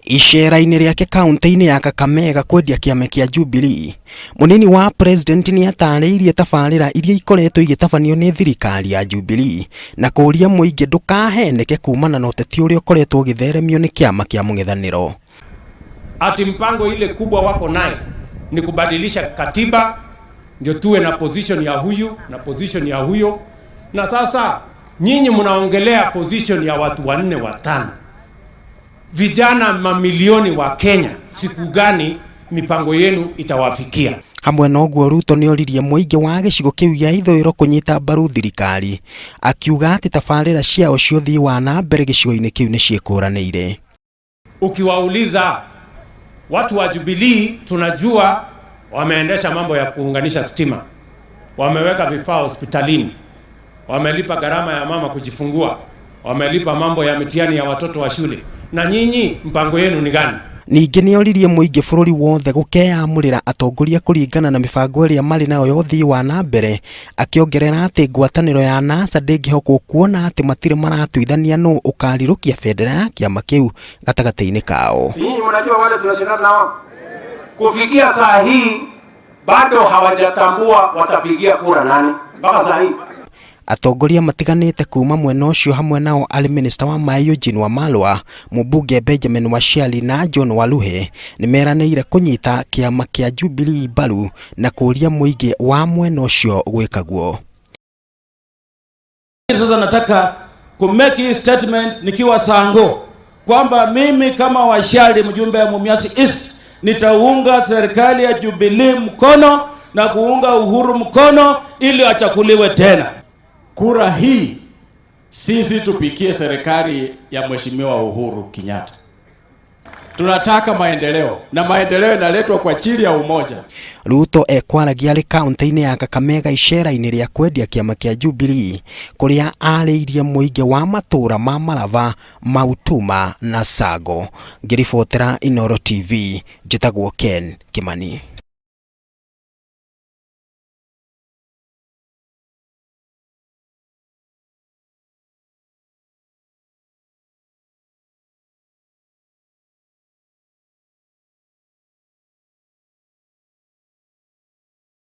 Icera-inĩ rĩake kaunti-inĩ ya Kakamega kwendia kĩama kĩa Jubilee, munini wa president nĩ atarĩirie tabarĩra iria ikoretwo igĩtabanio nĩ thirikari ya Jubilee na kũria mũingĩ ndũkaheneke kumana na ũteti ũrĩa ũkoretwo ũgĩtheremio nĩ kĩama kĩa mũng'ethanĩro. Ati mpango ile kubwa wako naye ni kubadilisha katiba ndio tuwe na position ya huyu na position ya huyo, na sasa nyinyi mnaongelea position ya watu 4 5. Vijana mamilioni wa Kenya, siku gani mipango yenu itawafikia? Hamwe na ũguo Ruto nĩ oririe mũingĩ wa gĩcigo kĩu gĩa ithũĩro kũnyita mbaru thirikari, akiuga atĩ tabarĩra ciao cia ũthii wa na mbere gĩcigo-inĩ kĩu nĩ ciĩkũranĩire. Ukiwauliza watu wa Jubilee, tunajua wameendesha mambo ya kuunganisha stima, wameweka vifaa hospitalini, wamelipa gharama ya mama kujifungua, wamelipa mambo ya mitihani ya watoto wa shule. Na nyinyi mpango yenu ni gani? Ningĩ nĩ oririe mũingĩ bũrũri wothe gũkeamũrĩra atongoria kũringana na mĩbango ĩrĩa marĩ nayo ya ũthii wa na mbere, akĩongerera atĩ ngwatanĩro ya NASA ndĩngĩhokwo kuona atĩ matirĩ maratuithania nũ ũkarirũkia bendera ya kĩama kĩu gatagatĩ-inĩ kao. Nyinyi mnajua wale tunashindana nao kufikia saa hii bado hawajatambua watapigia kura nani mpaka saa hii. Atongoria matiganĩte kuma mwena ũcio hamwe nao arĩ minister wa maĩ Eugene Wamalwa, mũmbunge Benjamin Washali na John Waluhe nĩ meranĩire kũnyita kĩama kĩa Jubilee mbaru na kũria mũingĩ wa mwena ũcio gwĩkaguo. Sasa nataka kumake hii statement nikiwa Sango kwamba mimi kama Washali, mjumbe wa Mumias East, nitaunga serikali ya Jubilee mkono na kuunga Uhuru mkono ili achakuliwe tena. Kura hii sisi tupikie serikali ya Mheshimiwa Uhuru Kenyatta. Tunataka maendeleo, na maendeleo yanaletwa kwa chini ya umoja. Ruto ekwaragia arĩ kaunti-inĩ ya Kakamega icera-inĩ rĩa kwendia kĩama kĩa Jubilee, kũrĩa arĩirie mũingĩ wa matũũra ma Malava, Mautuma na Sago. Ngĩribotera Inooro TV, njĩtagwo Ken Kimani.